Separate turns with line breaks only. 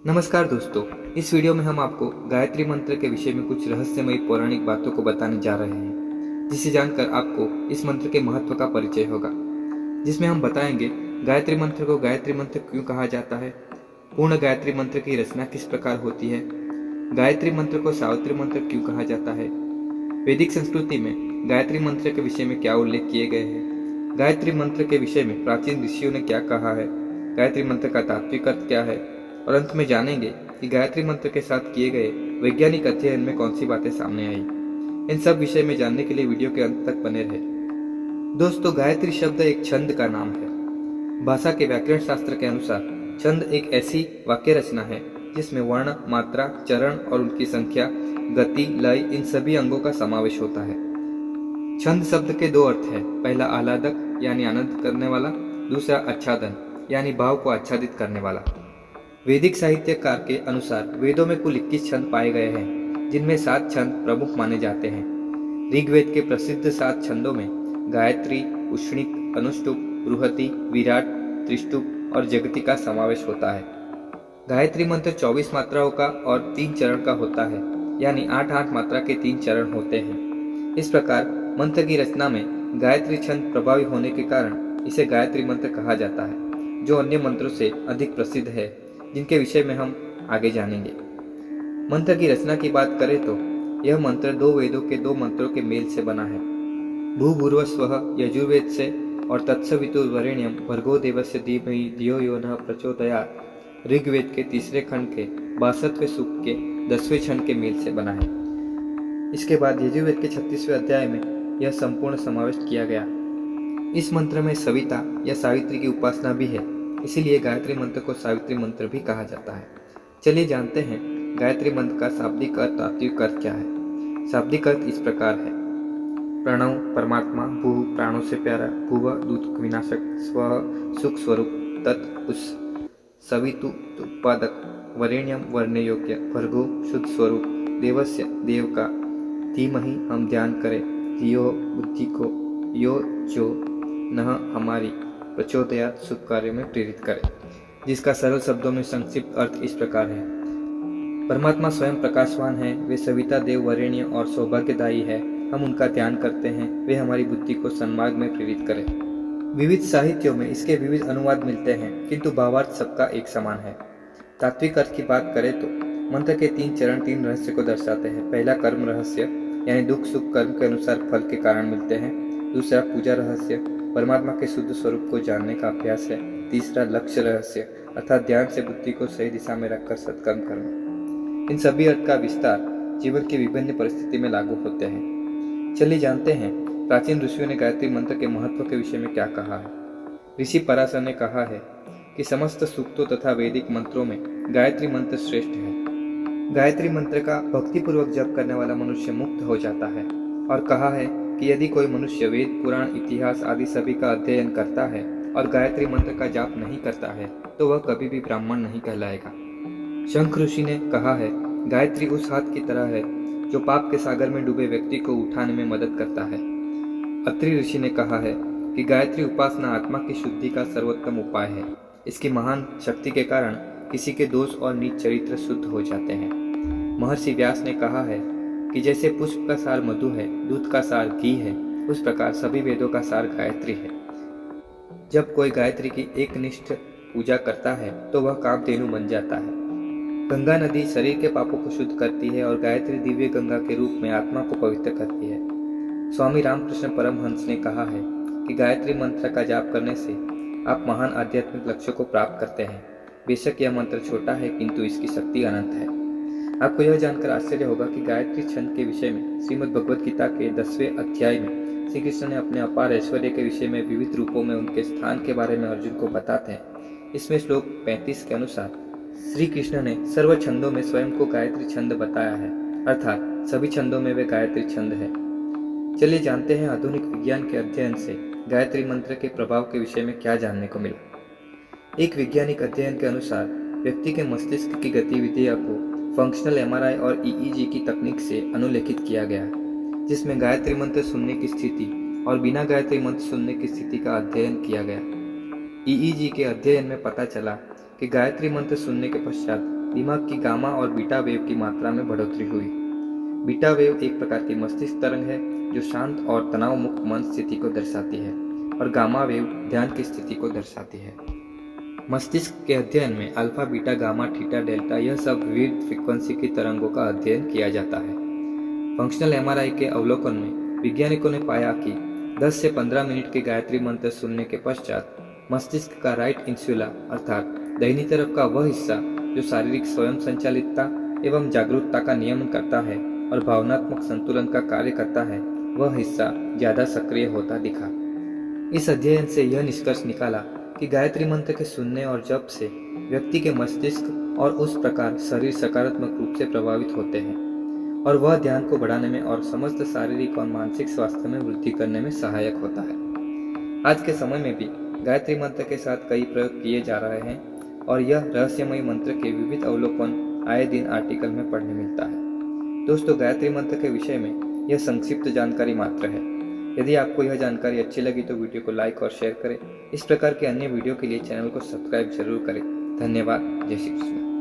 नमस्कार दोस्तों, इस वीडियो में हम आपको गायत्री मंत्र के विषय में कुछ रहस्यमयी पौराणिक बातों को बताने जा रहे हैं, जिसे जानकर आपको इस मंत्र के महत्व का परिचय होगा। जिसमें हम बताएंगे गायत्री मंत्र को गायत्री मंत्र क्यों कहा जाता है, पूर्ण गायत्री मंत्र की रचना किस प्रकार होती है, गायत्री मंत्र को सावित्री मंत्र क्यों कहा जाता है, वैदिक संस्कृति में गायत्री मंत्र के विषय में क्या उल्लेख किए गए हैं, गायत्री मंत्र के विषय में प्राचीन ऋषियों ने क्या कहा है, गायत्री मंत्र का तात्विक अर्थ क्या है, और अंत में जानेंगे कि गायत्री मंत्र के साथ किए गए वैज्ञानिक अध्ययन में कौन सी बातें सामने आई। इन सब विषय में जानने के लिए वीडियो के अंत तक बने रहे। दोस्तों, गायत्री शब्द एक छंद का नाम है। भाषा के व्याकरण शास्त्र के अनुसार छंद एक ऐसी वाक्य रचना है जिसमें वर्ण, मात्रा, चरण और उनकी संख्या, गति, लय इन सभी अंगों का समावेश होता है। छंद शब्द के दो अर्थ हैं। पहला आह्लादक यानी आनंद करने वाला, दूसरा आच्छादन यानी भाव को आच्छादित करने वाला। वैदिक साहित्यकार के अनुसार वेदों में कुल 21 छंद पाए गए हैं, जिनमें 7 छंद प्रमुख माने जाते हैं। ऋग्वेद के प्रसिद्ध 7 छंदों में गायत्री, उष्णिक, अनुष्टुप, बृहति, विराट, त्रिष्टुप और जगति का समावेश होता है। गायत्री मंत्र 24 मात्राओं का और 3 चरण का होता है, यानी 8-8 मात्रा के 3 चरण होते हैं। इस प्रकार मंत्र की रचना में गायत्री छंद प्रभावी होने के कारण इसे गायत्री मंत्र कहा जाता है, जो अन्य मंत्रों से अधिक प्रसिद्ध है, जिनके विषय में हम आगे जानेंगे। मंत्र की रचना की बात करें तो यह मंत्र 2 वेदों के 2 मंत्रों के मेल से बना है। भूभुर्वस्वः यजुर्वेद से और तत्सवितुर्वरेण्यं भर्गो देवस्य धीमहि धियो यो नः प्रचोदयात् ऋग्वेद के 3 खंड के 62वें सूक्त के 10वें छंद के मेल से बना है। इसके बाद यजुर्वेद के 36वें अध्याय में यह संपूर्ण समावेश किया गया। इस मंत्र में सविता या सावित्री की उपासना भी है, इसीलिए गायत्री मंत्र को सावित्री मंत्र भी कहा जाता है। चलिए जानते हैं गायत्री मंत्र का शाब्दिक अर्थ, तात्विक अर्थ क्या है। शाब्दिक अर्थ इस प्रकार है। प्रणव परमात्मा, भू प्राणों से प्यारा, भुव दूत विनाशक, स्व सुख स्वरूप, तत् उस, सवितु उत्पादक, वरेण्यम वरने योग्य, भर्गो शुद्ध स्वरूप, देवस्य देव का, धीमहि हम ध्यान करें, धियो बुद्धि को, यो जो नह हमारी, प्रचोदयात् शुभ कार्य में प्रेरित करे। जिसका सरल शब्दों में संक्षिप्त अर्थ इस प्रकार है। परमात्मा स्वयं प्रकाशवान है, वे सविता देव वरेण्य और सौभाग्यदायी है। हम उनका ध्यान करते हैं, वे हमारी बुद्धि को सन्मार्ग में प्रेरित करें। विविध साहित्यों में इसके विविध अनुवाद मिलते हैं, किंतु भावार्थ सबका एक समान है। तात्विक अर्थ की बात करें तो मंत्र के 3 चरण 3 रहस्य को दर्शाते हैं। पहला कर्म रहस्य, यानी दुख सुख कर्म के अनुसार फल के कारण मिलते हैं। दूसरा पूजा रहस्य, परमात्मा के शुद्ध स्वरूप को जानने का अभ्यास है। तीसरा लक्ष्य रहस्य, अर्थात ध्यान से बुद्धि को सही दिशा में रखकर सत्कर्म करना। इन सभी अर्थ का विस्तार जीवन की विभिन्न परिस्थिति में लागू होते हैं। चलिए जानते हैं प्राचीन ऋषियों ने गायत्री मंत्र के महत्व के विषय में क्या कहा है। ऋषि पराशर ने कहा है कि समस्त सूक्तों तथा वैदिक मंत्रों में गायत्री मंत्र श्रेष्ठ है। गायत्री मंत्र का भक्तिपूर्वक जप करने वाला मनुष्य मुक्त हो जाता है, और कहा है कि यदि कोई मनुष्य वेद, पुराण, इतिहास आदि सभी का अध्ययन करता है और गायत्री मंत्र का जाप नहीं करता है तो वह कभी भी ब्राह्मण नहीं कहलाएगा। शंख ऋषि ने कहा है, गायत्री उस हाथ की तरह है जो पाप के सागर में डूबे व्यक्ति को उठाने में मदद करता है। अत्रि ऋषि ने कहा है कि गायत्री उपासना आत्मा की शुद्धि का सर्वोत्तम उपाय है। इसकी महान शक्ति के कारण किसी के दोष और नीच चरित्र शुद्ध हो जाते हैं। महर्षि व्यास ने कहा है कि जैसे पुष्प का सार मधु है, दूध का सार घी है, उस प्रकार सभी वेदों का सार गायत्री है। जब कोई गायत्री की एकनिष्ठ पूजा करता है तो वह कामधेनु बन जाता है। गंगा नदी शरीर के पापों को शुद्ध करती है और गायत्री दिव्य गंगा के रूप में आत्मा को पवित्र करती है। स्वामी रामकृष्ण परमहंस ने कहा है कि गायत्री मंत्र का जाप करने से आप महान आध्यात्मिक लक्ष्य को प्राप्त करते हैं। बेशक यह मंत्र छोटा है, किंतु इसकी शक्ति अनंत है। आपको यह जानकर आश्चर्य होगा कि गायत्री छंद के विषय में श्रीमद् भगवद गीता के 10वें अध्याय में श्री कृष्ण ने अपने अपार ऐश्वर्य के विषय में विविध रूपों में उनके स्थान के बारे में अर्जुन को बताते हैं। इसमें श्लोक 35 के अनुसार श्री कृष्ण ने सर्व छंदों में स्वयं को गायत्री छंद बताया है, अर्थात सभी छंदों में वे गायत्री छंद है। चलिए जानते हैं आधुनिक विज्ञान के अध्ययन से गायत्री मंत्र के प्रभाव के विषय में क्या जानने को मिला। एक वैज्ञानिक अध्ययन के अनुसार व्यक्ति के मस्तिष्क की गतिविधियों को फंक्शनल एमआरआई और ईईजी की तकनीक से अनुलेखित किया गया है, जिसमें गायत्री मंत्र सुनने की स्थिति और बिना गायत्री मंत्र सुनने की स्थिति का अध्ययन किया गया। ईईजी के अध्ययन में पता चला कि गायत्री मंत्र सुनने के पश्चात दिमाग की गामा और बीटा वेव की मात्रा में बढ़ोतरी हुई। बीटा वेव एक प्रकार की मस्तिष्क तरंग है जो शांत और तनाव मुक्त मन स्थिति को दर्शाती है, और गामा वेव ध्यान की स्थिति को दर्शाती है। मस्तिष्क के अध्ययन में alpha, beta, gamma, theta, delta यह सब विविध फ्रीक्वेंसी की तरंगों का अध्ययन किया जाता है। फंक्शनल एमआरआई के अवलोकन में वैज्ञानिकों ने पाया कि 10 से 15 मिनट के गायत्री मंत्र सुनने के पश्चात मस्तिष्क का राइट इंसुला अर्थात दाहिनी तरफ का वह हिस्सा जो शारीरिक स्वयं संचालितता एवं जागरूकता का नियमन करता है और भावनात्मक संतुलन का कार्य करता है, वह हिस्सा ज्यादा सक्रिय होता दिखा। इस अध्ययन से यह निष्कर्ष निकाला कि गायत्री मंत्र के सुनने और जप से व्यक्ति के मस्तिष्क और उस प्रकार शरीर सकारात्मक रूप से प्रभावित होते हैं और वह ध्यान को बढ़ाने में और समस्त शारीरिक और मानसिक स्वास्थ्य में वृद्धि करने में सहायक होता है। आज के समय में भी गायत्री मंत्र के साथ कई प्रयोग किए जा रहे हैं और यह रहस्यमय मंत्र के विविध अवलोकन आए दिन आर्टिकल में पढ़ने मिलता है। दोस्तों, गायत्री मंत्र के विषय में यह संक्षिप्त जानकारी मात्र है। यदि आपको यह जानकारी अच्छी लगी तो वीडियो को लाइक और शेयर करें। इस प्रकार के अन्य वीडियो के लिए चैनल को सब्सक्राइब जरूर करें। धन्यवाद। जय श्री कृष्ण।